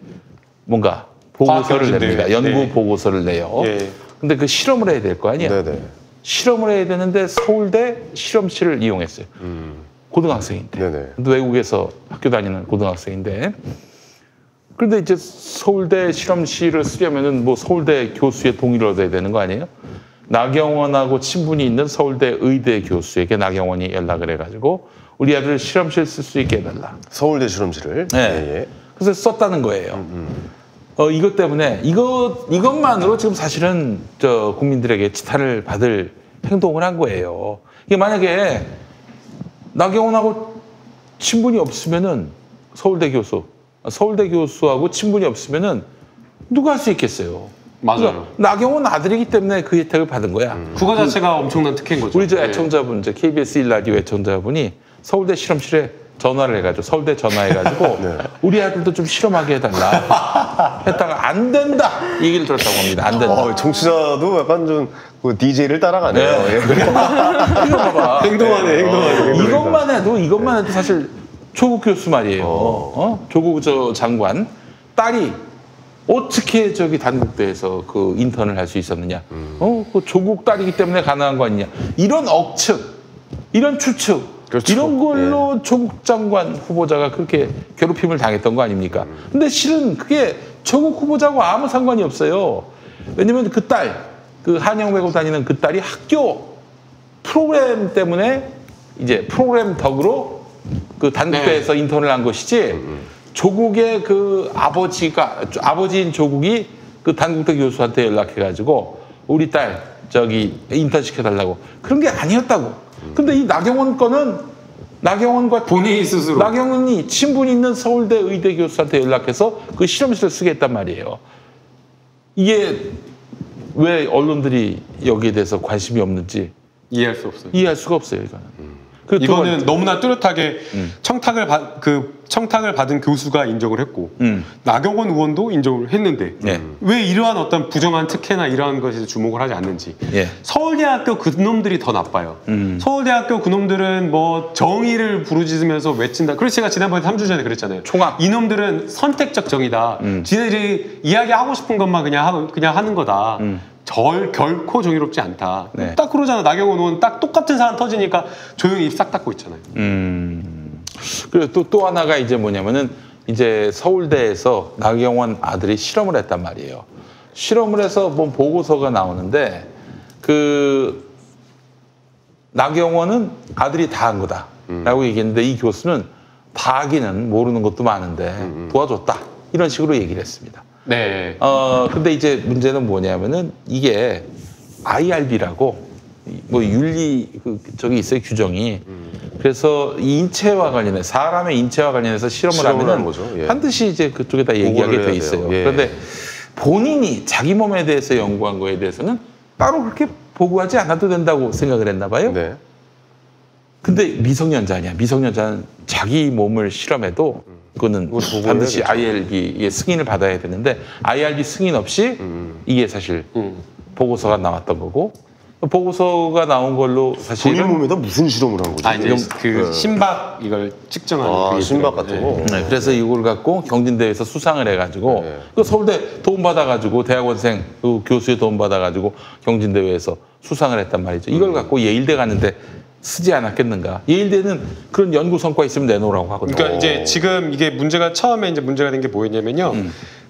뭔가 보고서를 과학경진대회. 냅니다. 연구 네. 보고서를 내요. 예. 근데 그 실험을 해야 될 거 아니에요. 네네. 실험을 해야 되는데 서울대 실험실을 이용했어요. 고등학생인데. 네네. 근데 외국에서 학교 다니는 고등학생인데. 그런데 이제 서울대 실험실을 쓰려면은 뭐 서울대 교수의 동의를 얻어야 되는 거 아니에요? 나경원하고 친분이 있는 서울대 의대 교수에게 나경원이 연락을 해가지고 우리 아들 실험실 쓸 수 있게 해달라. 서울대 실험실을. 네. 예, 예. 그래서 썼다는 거예요. 이것 때문에 이것만으로 지금 사실은 저 국민들에게 지탄을 받을 행동을 한 거예요. 이게 만약에 나경원하고 친분이 없으면은 서울대 교수하고 친분이 없으면은 누가 할 수 있겠어요? 맞아요. 그러니까 나경원 아들이기 때문에 그 혜택을 받은 거야. 그거 자체가 엄청난 특혜인 거죠. 우리 저 예. 애청자분, 저 KBS 1라디오 애청자분이 서울대 실험실에 전화를 해가지고 서울대 전화해가지고 우리 아들도 좀 실험하게 해달라 했다가 안 된다 얘기를 들었다고 합니다. 안 된다. 정치자도 약간 좀 DJ를 따라가네요. 네. 예. 이거 봐봐. 행동하네. 이것만 해도 사실 조국 교수 말이에요. 조국 저 장관 딸이 어떻게 저기 단국대에서 그 인턴을 할 수 있었느냐? 그 조국 딸이기 때문에 가능한 거 아니냐? 이런 억측, 이런 추측, 그렇죠. 이런 걸로 조국 장관 후보자가 그렇게 괴롭힘을 당했던 거 아닙니까? 근데 실은 그게 조국 후보자하고 아무 상관이 없어요. 왜냐면 그 딸, 그 한영 외고 다니는 그 딸이 학교 프로그램 때문에 이제 프로그램 덕으로 그 단국대에서 인턴을 한 것이지. 조국의 그 아버지인 조국이 그 단국대 교수한테 연락해가지고 우리 딸 저기 인턴 시켜달라고 그런 게 아니었다고. 근데 이 나경원 거는 나경원과 본인이 스스로 나경원이 친분 있는 서울대 의대 교수한테 연락해서 그 실험실을 쓰게 했단 말이에요. 이게 왜 언론들이 여기에 대해서 관심이 없는지 이해할 수 없어요. 이해할 수가 없어요, 이거는. 이거는 너무나 뚜렷하게 청탁을 받은 교수가 인정을 했고 나경원 의원도 인정을 했는데 네. 왜 이러한 어떤 부정한 특혜나 이러한 것에 주목을 하지 않는지. 예. 서울대학교 그놈들이 더 나빠요. 서울대학교 그놈들은 뭐 정의를 부르짖으면서 외친다. 그래서 제가 지난번에 3주 전에 그랬잖아요. 총학. 이놈들은 선택적 정의다. 지네들이 이야기하고 싶은 것만 그냥 하는 거다. 결코 정의롭지 않다. 네. 딱 그러잖아. 나경원 의원 딱 똑같은 사안 터지니까 조용히 입 싹 닫고 있잖아요. 그리고 또 하나가 이제 뭐냐면은 이제 서울대에서 나경원 아들이 실험을 했단 말이에요. 실험을 해서 뭐 보고서가 나오는데 그 나경원은 아들이 다 한 거다라고 얘기했는데 이 교수는 다 하기는 모르는 것도 많은데 도와줬다 이런 식으로 얘기를 했습니다. 네. 근데 이제 문제는 뭐냐면은 이게 IRB라고 뭐 윤리 저기 있어요 규정이. 그래서 이 인체와 관련해 사람의 인체와 관련해서 실험을 하면은 거죠. 예. 반드시 이제 그쪽에다 얘기하게 돼 있어요. 예. 그런데 본인이 자기 몸에 대해서 연구한 거에 대해서는 따로 그렇게 보고하지 않아도 된다고 생각을 했나 봐요. 네. 근데 미성년자냐? 미성년자는 자기 몸을 실험해도 그거는 반드시 IRB의 승인을 받아야 되는데 IRB 승인 없이 이게 사실 보고서가 나왔던 거고 보고서가 나온 걸로 본인 사실은 몸에다 무슨 실험을 한 거죠? 아 이제 그 심박 이걸 측정하는 그게 심박 있더라고요. 같은 거. 네, 그래서 이걸 갖고 경진대회에서 수상을 해가지고 네. 그 서울대 도움 받아가지고 대학원생 그 교수의 도움 받아가지고 경진대회에서 수상을 했단 말이죠. 이걸 갖고 예일대 가는데 쓰지 않았겠는가? 예일대는 그런 연구 성과 있으면 내놓으라고 하거든요. 그러니까 이제 지금 이게 문제가 처음에 이제 문제가 된 게 뭐였냐면요.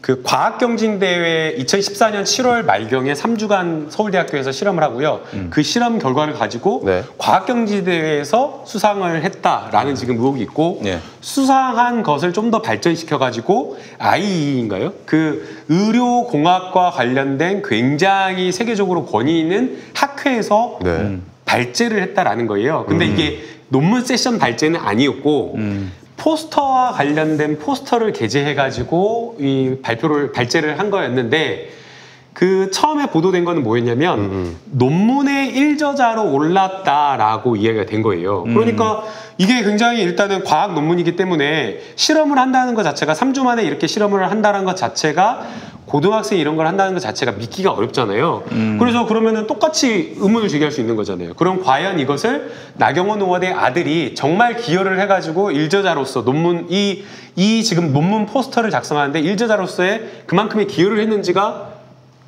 그 과학경진대회 2014년 7월 말경에 3주간 서울대학교에서 실험을 하고요. 그 실험 결과를 가지고 네. 과학경진대회에서 수상을 했다라는 지금 의혹이 있고 네. 수상한 것을 좀 더 발전시켜 가지고 IE인가요? 그 의료공학과 관련된 굉장히 세계적으로 권위 있는 학회에서 네. 발제를 했다라는 거예요. 근데 이게 논문 세션 발제는 아니었고 포스터와 관련된 포스터를 게재해가지고 이 발제를 한 거였는데 그 처음에 보도된 거는 뭐였냐면 논문의 일저자로 올랐다라고 이야기가 된 거예요. 그러니까 이게 굉장히 일단은 과학 논문이기 때문에 실험을 한다는 것 자체가 3주 만에 이렇게 실험을 한다는 것 자체가 고등학생이 이런 걸 한다는 것 자체가 믿기가 어렵잖아요. 그래서 그러면은 똑같이 의문을 제기할 수 있는 거잖아요. 그럼 과연 이것을 나경원 의원의 아들이 정말 기여를 해가지고 일저자로서 논문 이 지금 논문 포스터를 작성하는데 일저자로서의 그만큼의 기여를 했는지가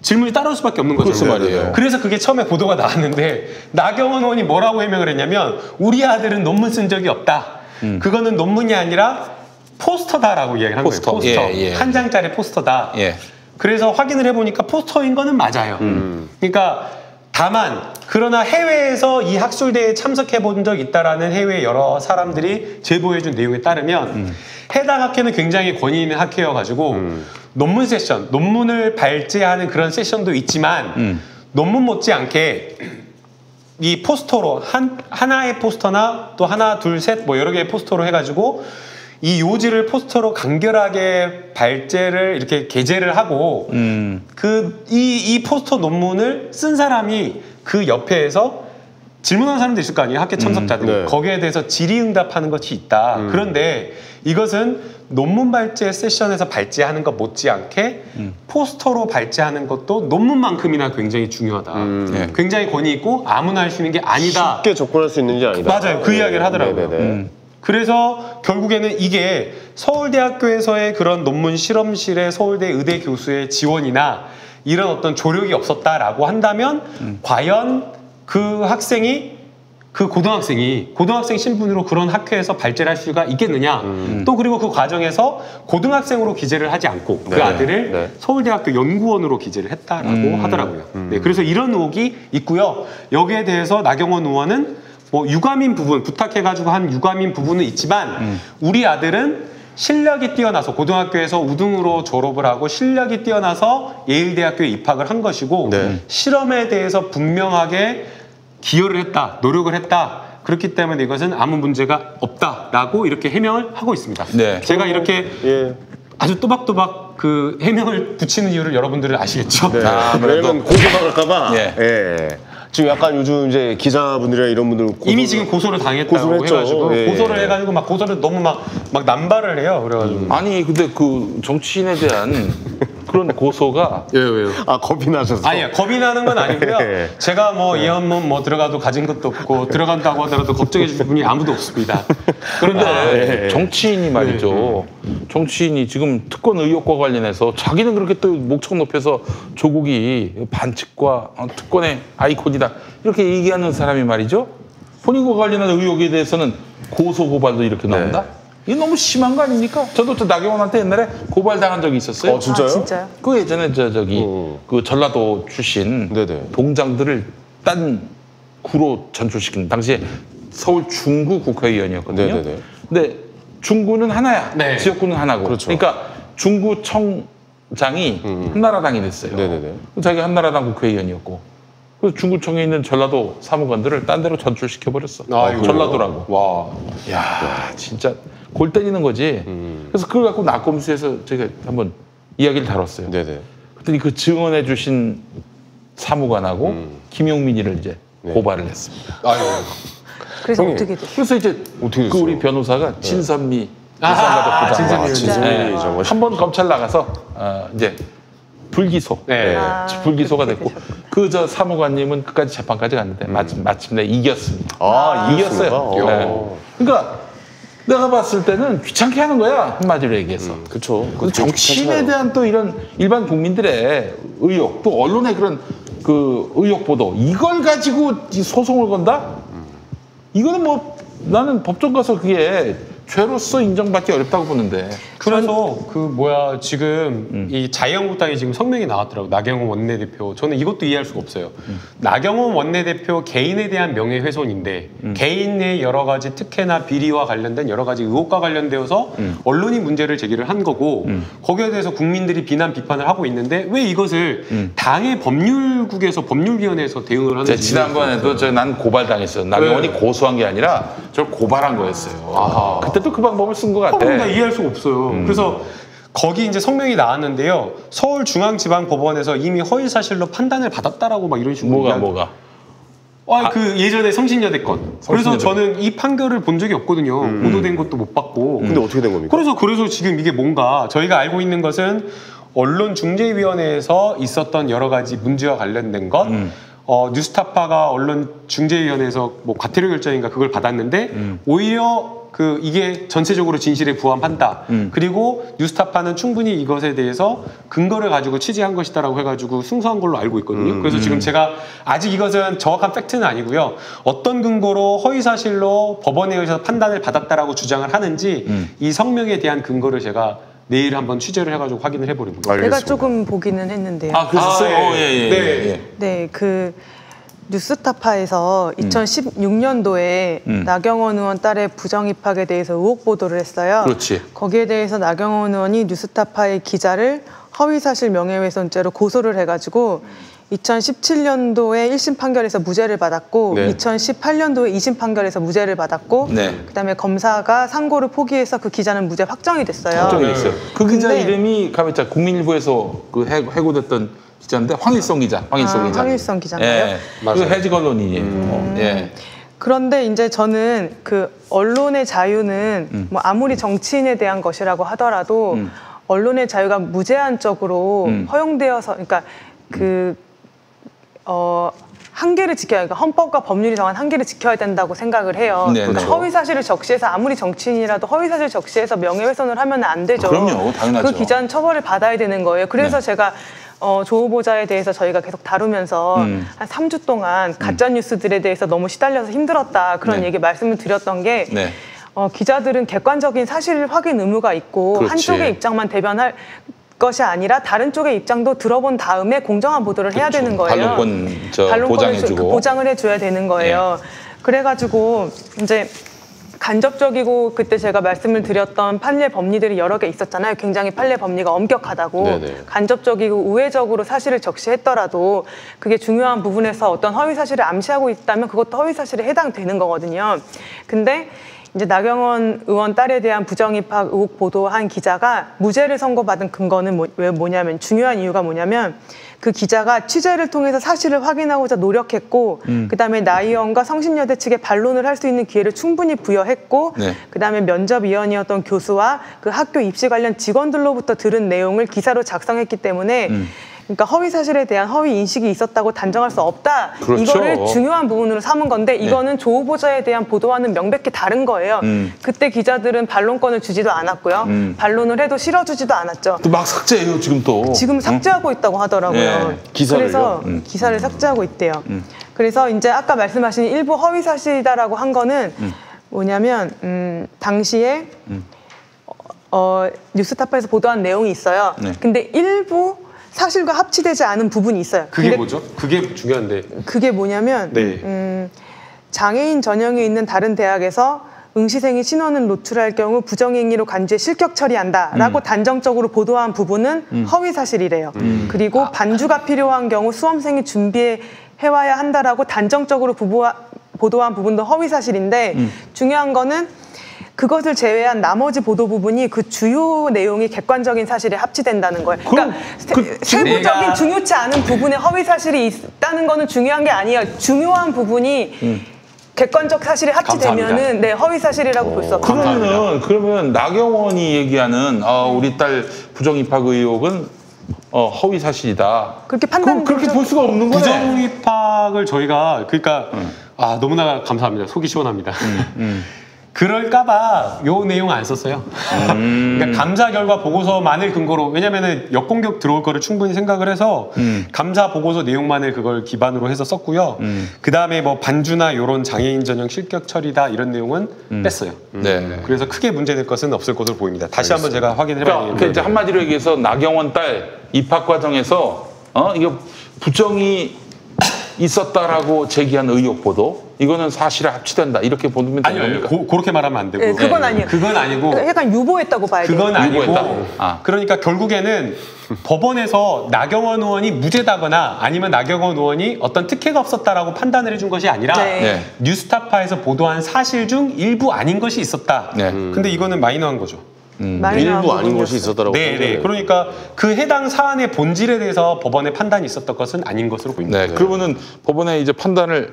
질문이 따라올 수밖에 없는 거죠. 그렇죠 말이에요. 그래서 그게 처음에 보도가 나왔는데 나경원 의원이 뭐라고 해명을 했냐면 우리 아들은 논문 쓴 적이 없다. 그거는 논문이 아니라 포스터다라고 이야기를 한 포스터. 거예요. 포스터. 예. 한 장짜리 포스터다. 예. 그래서 확인을 해보니까 포스터인 거는 맞아요. 그러니까 다만 그러나 해외에서 이 학술대회에 참석해 본 적 있다라는 해외 여러 사람들이 제보해준 내용에 따르면 해당 학회는 굉장히 권위 있는 학회여가지고 논문 세션, 논문을 발제하는 그런 세션도 있지만 논문 못지않게 이 포스터로 하나의 포스터나 또 하나, 둘, 셋 뭐 여러 개의 포스터로 해가지고 이 요지를 포스터로 간결하게 발제를 이렇게 게재를 하고 이 포스터 논문을 쓴 사람이 그 옆에서 질문하는 사람도 있을 거 아니에요. 학회 참석자들. 네. 거기에 대해서 질의응답하는 것이 있다. 그런데 이것은 논문 발제 세션에서 발제하는 것 못지않게 포스터로 발제하는 것도 논문만큼이나 굉장히 중요하다. 네. 굉장히 권위 있고 아무나 할 수 있는 게 아니다. 쉽게 접근할 수 있는 게 아니다. 맞아요. 그 이야기를 하더라고요. 네네네. 그래서 결국에는 이게 서울대학교에서의 그런 논문 실험실에 서울대 의대 교수의 지원이나 이런 어떤 조력이 없었다라고 한다면 과연 그 학생이 그 고등학생 신분으로 그런 학회에서 발제를 할 수가 있겠느냐. 또 그리고 그 과정에서 고등학생으로 기재를 하지 않고 그 네. 아들을 네. 서울대학교 연구원으로 기재를 했다라고 하더라고요. 네, 그래서 이런 의혹이 있고요. 여기에 대해서 나경원 의원은 뭐 유감인 부분 부탁해가지고 한 유감인 부분은 있지만 우리 아들은 실력이 뛰어나서 고등학교에서 우등으로 졸업을 하고 실력이 뛰어나서 예일대학교에 입학을 한 것이고 네. 실험에 대해서 분명하게 기여를 했다, 노력을 했다. 그렇기 때문에 이것은 아무 문제가 없다라고 이렇게 해명을 하고 있습니다. 네. 제가 이렇게 예. 아주 또박또박 그 해명을 붙이는 이유를 여러분들은 아시겠죠? 네. 아무래도. 왜냐면 고소당할까봐. 예. 예. 지금 약간 요즘 이제 기자분들이나 이런 분들 이미 지금 고소를 당했다고 고소를 했죠. 해가지고 예. 고소를 해가지고 막 고소를 너무 막 남발을 해요. 그래가지고 아니 근데 그 정치인에 대한 그런 고소가 왜요? 아 겁이 나셔서. 아니요, 겁이 나는 건 아니고요. 예. 제가 뭐 이 한번 뭐 들어가도 가진 것도 없고 들어간다고 하더라도 걱정해 주실 분이 아무도 없습니다. 그런데 예. 정치인이 말이죠. 정치인이 지금 특권 의혹과 관련해서 자기는 그렇게 또 목청 높여서 조국이 반칙과 특권의 아이콘이다 이렇게 얘기하는 사람이 말이죠. 본인과 관련한 의혹에 대해서는 고소 고발도 이렇게 나온다. 이게 너무 심한 거 아닙니까? 저도 저 나경원한테 옛날에 고발당한 적이 있었어요. 진짜요? 아, 진짜요? 그 예전에 그 전라도 출신 네네. 동장들을 딴 구로 전출시킨 당시에 서울 중구 국회의원이었거든요. 네네네. 근데 중구는 하나야. 네. 지역구는 하나고. 그렇죠. 그러니까 중구청장이 한나라당이 됐어요. 네네네. 자기가 한나라당 국회의원이었고. 그래서 중구청에 있는 전라도 사무관들을 딴 데로 전출시켜버렸어. 아이고. 전라도라고. 와, 야 진짜 골 때리는 거지. 그래서 그걸 갖고 낙검수에서 제가 한번 이야기를 다뤘어요. 네네. 그랬더니 그 증언해 주신 사무관하고 김용민이를 이제 네. 고발을 했습니다. 아유, 그래서 형님. 어떻게 돼요? 그래서 이제 어떻게 그 됐어요? 우리 변호사가 진선미 진선미 부장관 진선미 장관. 한번 검찰 나가서 이제 불기소. 네. 불기소가 그렇게 됐고 그 저 사무관님은 끝까지 재판까지 갔는데 마침내 이겼습니다. 이겼어요. 네. 그러니까 내가 봤을 때는 귀찮게 하는 거야 한마디로 얘기해서. 그렇죠. 그 정치인에 대한 또 이런 일반 국민들의 의혹, 또 언론의 그런 그 의혹 보도 이걸 가지고 이 소송을 건다? 이거는 뭐 나는 법정 가서 그게 죄로서 인정받기 어렵다고 보는데. 그래서 지금 이 자유한국당이 지금 성명이 나왔더라고. 나경원 원내대표. 저는 이것도 이해할 수가 없어요. 나경원 원내대표 개인에 대한 명예훼손인데 개인의 여러 가지 특혜나 비리와 관련된 여러 가지 의혹과 관련되어서 언론이 문제를 제기를 한 거고 거기에 대해서 국민들이 비난 비판을 하고 있는데 왜 이것을 당의 법률국에서 법률위원회에서 대응을 하는지. 지난번에도 난 고발당했어요. 나경원이 고소한 게 아니라 저를 고발한 거였어요. 그때도 그 방법을 쓴 것 같아. 나 이해할 수가 없어요. 그래서 거기 이제 성명이 나왔는데요. 서울중앙지방법원에서 이미 허위 사실로 판단을 받았다라고 막 이런 식으로. 뭐가? 그 예전에 성신여대 건. 그래서 저는 이 판결을 본 적이 없거든요. 보도된 것도 못 봤고. 근데 어떻게 된 겁니까? 그래서 지금 이게 뭔가 저희가 알고 있는 것은 언론중재위원회에서 있었던 여러 가지 문제와 관련된 것. 뉴스타파가 언론중재위원회에서 뭐 과태료 결정인가 그걸 받았는데 오히려 이게 전체적으로 진실에 부합한다. 그리고 뉴스타파는 충분히 이것에 대해서 근거를 가지고 취재한 것이다라고 해가지고 승소한 걸로 알고 있거든요. 그래서 지금 제가 아직 이것은 정확한 팩트는 아니고요. 어떤 근거로 허위사실로 법원에 의해서 판단을 받았다라고 주장을 하는지 이 성명에 대한 근거를 제가 내일 한번 취재를 해가지고 확인을 해보려고요. 제가 조금 보기는 했는데요. 그랬어요? 네, 그 뉴스타파에서 2016년도에 나경원 의원 딸의 부정 입학에 대해서 의혹 보도를 했어요. 그렇지. 거기에 대해서 나경원 의원이 뉴스타파의 기자를 허위사실 명예훼손죄로 고소를 해가지고 2017년도에 1심 판결에서 무죄를 받았고 2018년도에 2심 판결에서 무죄를 받았고 그다음에 검사가 상고를 포기해서 그 기자는 무죄 확정이 됐어요. 확정이 됐어요. 그 기자 이름이 가만있자 국민일보에서 그 해고됐던 기자인데 황일성 기자. 황일성 기자인가요? 그 해직 언론인이에요. 그런데 이제 저는 그 언론의 자유는 뭐 아무리 정치인에 대한 것이라고 하더라도 언론의 자유가 무제한적으로 허용되어서 그러니까 한계를 지켜야, 그러니까 헌법과 법률이 정한 한계를 지켜야 된다고 생각을 해요. 그러니까 허위 사실을 적시해서 아무리 정치인이라도 허위 사실 적시해서 명예훼손을 하면 안 되죠. 그럼요, 당연하죠. 그 기자는 처벌을 받아야 되는 거예요. 그래서 제가 조 후보자에 대해서 저희가 계속 다루면서 한 3주 동안 가짜 뉴스들에 대해서 너무 시달려서 힘들었다 그런 얘기 말씀을 드렸던 게. 기자들은 객관적인 사실 확인 의무가 있고 한쪽의 입장만 대변할 것이 아니라 다른 쪽의 입장도 들어본 다음에 공정한 보도를 해야 되는 거예요. 반론권 보장해주고 보장을 해줘야 되는 거예요. 그래가지고 이제 간접적이고 그때 제가 말씀을 드렸던 판례 법리들이 여러 개 있었잖아요. 굉장히 판례 법리가 엄격하다고. 간접적이고 우회적으로 사실을 적시했더라도 그게 중요한 부분에서 어떤 허위 사실을 암시하고 있다면 그것도 허위 사실에 해당되는 거거든요. 근데 이제 나경원 의원 딸에 대한 부정입학 의혹 보도한 기자가 무죄를 선고받은 근거는 뭐냐면 중요한 이유가 뭐냐면 그 기자가 취재를 통해서 사실을 확인하고자 노력했고 그다음에 나 의원과 성신여대 측에 반론을 할 수 있는 기회를 충분히 부여했고 그다음에 면접위원이었던 교수와 그 학교 입시 관련 직원들로부터 들은 내용을 기사로 작성했기 때문에 그러니까 허위 사실에 대한 허위 인식이 있었다고 단정할 수 없다. 이거를 중요한 부분으로 삼은 건데 이거는 조 후보자에 대한 보도와는 명백히 다른 거예요. 그때 기자들은 반론권을 주지도 않았고요. 반론을 해도 실어주지도 않았죠. 또 막 삭제해요 지금 또. 지금 삭제하고 있다고 하더라고요. 기사를요? 그래서 기사를 삭제하고 있대요. 그래서 이제 아까 말씀하신 일부 허위 사실이다라고 한 거는 뭐냐면 당시에 뉴스타파에서 보도한 내용이 있어요. 근데 일부 사실과 합치되지 않은 부분이 있어요. 그게 뭐죠? 그게 중요한데. 그게 뭐냐면 장애인 전형이 있는 다른 대학에서 응시생이 신원을 노출할 경우 부정행위로 간주해 실격 처리한다라고 단정적으로 보도한 부분은 허위 사실이래요. 그리고 반주가 필요한 경우 수험생이 준비해와야 한다라고 단정적으로 보도한 부분도 허위 사실인데 중요한 거는 그것을 제외한 나머지 보도 부분이 그 주요 내용이 객관적인 사실에 합치된다는 거예요. 그러니까 세부적인 중요치 않은 부분에 허위 사실이 있다는 거는 중요한 게 아니에요. 중요한 부분이 객관적 사실에 합치되면은 허위 사실이라고 볼 수 없어요. 그러면 나경원이 얘기하는 우리 딸 부정 입학 의혹은 허위 사실이다. 그렇게 판단 그렇게 볼 수가 없는 거네. 부정 입학을 저희가 그러니까 너무나 감사합니다. 속이 시원합니다. 그럴까봐 요 내용 안 썼어요. 그러니까 감사 결과 보고서만을 근거로 왜냐면은 역공격 들어올 거를 충분히 생각을 해서 감사 보고서 내용만을 그걸 기반으로 해서 썼고요. 그 다음에 뭐 반주나 이런 장애인 전형 실격 처리다 이런 내용은 뺐어요. 네. 그래서 크게 문제될 것은 없을 것으로 보입니다. 다시 한번 제가 확인해봐야 그러니까 되겠는데 이제 한마디로 얘기해서 나경원 딸 입학 과정에서 이거 부정이 있었다라고 제기한 의혹 보도 이거는 사실에 합치된다 이렇게 보면 되는 아니요, 겁니까? 그렇게 말하면 안 되고. 네, 그건 아니에요. 그건 아니고. 약간 유보했다고 봐야 돼요. 그건 아니고. 유보했다? 그러니까 결국에는 법원에서 나경원 의원이 무죄다거나 아니면 나경원 의원이 어떤 특혜가 없었다라고 판단을 해준 것이 아니라 네. 뉴스타파에서 보도한 사실 중 일부 아닌 것이 있었다. 네. 근데 이거는 마이너한 거죠. 일부 아닌 것이 있었다라고. 네. 그러니까 그 해당 사안의 본질에 대해서 법원의 판단이 있었던 것은 아닌 것으로 보입니다. 네. 그러면은 법원에 이제 판단을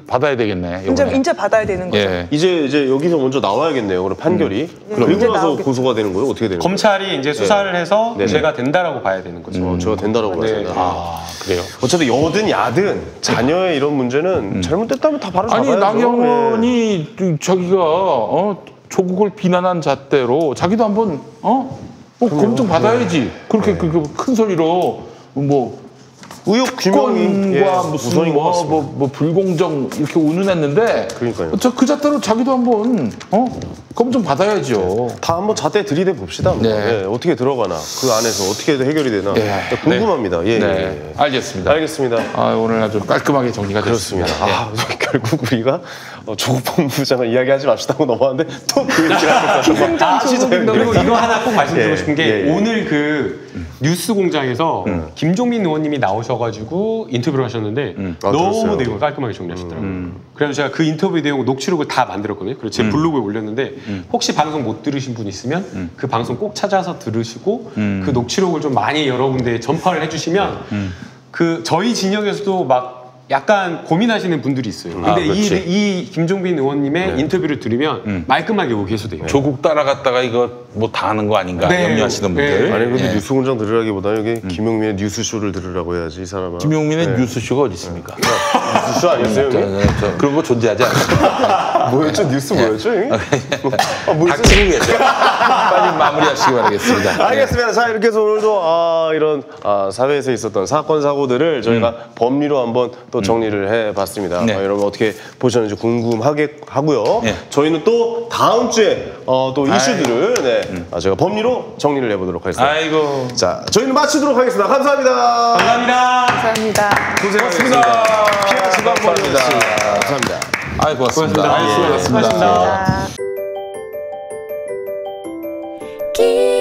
받아야 되겠네. 인제 받아야 되는 거죠. 예. 이제 여기서 먼저 나와야겠네요. 그럼 판결이. 그리고 이제 나서 나오겠죠. 고소가 되는 거예요? 어떻게 되는 거예요? 검찰이 이제 수사를 해서 네네. 죄가 된다라고 봐야 되는 거죠. 제가 된다라고 네. 봤습니다. 아 그래요. 어차피 여든 야든 자녀의 이런 문제는 잘못됐다면 다 바로 아니 잡아야죠. 나경원이 자기가 조국을 비난한 잣대로 자기도 한번 검증 받아야지. 그렇게 큰 소리로 뭐 의혹 규명이 권과 무슨 우선인 것 같습니다. 뭐 불공정 이렇게 운운했는데 그러니까요. 그 잣대로 자기도 한번 검증 받아야죠. 다 한번 잣대 들이대 봅시다. 네. 예, 어떻게 들어가나 그 안에서 어떻게 해결이 되나 궁금합니다. 예, 네. 예. 알겠습니다. 알겠습니다. 오늘 아주 깔끔하게 정리가 그렇습니다. 됐습니다. 결국 우리가 조국 본부장을 이야기하지 맙시다고 넘어왔는데 또 그 얘기를 하고 기승전 조국 그리고 이거 하나 꼭 말씀드리고 예, 싶은 게 예, 예. 오늘 그 뉴스 공장에서 김종민 의원님이 나오셔가지고 인터뷰를 하셨는데 너무 들었어요. 내용을 깔끔하게 정리하시더라고요. 그래서 제가 그 인터뷰 내용 녹취록을 다 만들었거든요. 그래서 제 블로그에 올렸는데 혹시 방송 못 들으신 분 있으면 그 방송 꼭 찾아서 들으시고 그 녹취록을 좀 많이 여러 군데 전파를 해주시면 그 저희 진영에서도 막 약간 고민하시는 분들이 있어요. 근데 그렇지. 이 김종빈 의원님의 인터뷰를 들으면 말끔하게 오고 계수돼요. 조국 따라갔다가 이거 뭐 다 하는 거 아닌가 네. 염려하시는 분들. 네. 아니 근데 예. 뉴스 공장 들으라기보다 여기 김용민의 뉴스쇼를 들으라고 해야지 이 사람아. 김용민의 뉴스쇼가 어디 있습니까? 뉴스쇼 아니었어요? 형님? 그런 거 존재하지 않습니다. 뭐였죠? 뉴스 뭐였죠? 형님? 뭐 있어요? 닥치고 계세요. 빨리 마무리하시기 바라겠습니다. 알겠습니다. 자 이렇게 해서 오늘도 이런 사회에서 있었던 사건 사고들을 저희가 법리로 한번 또 정리를 해봤습니다. 네. 여러분 어떻게 보셨는지 궁금하게 하고요. 네. 저희는 또 다음 주에 또 이슈들을 제가 법리로 정리를 해보도록 하겠습니다. 아이고. 자 저희는 마치도록 하겠습니다. 감사합니다. 감사합니다. 감사합니다. 고생하셨습니다. 피하시고 한번 감사합니다. 아이 고맙습니다. 고맙습니다. 수고하셨습니다. 수고하셨습니다. 감사합니다.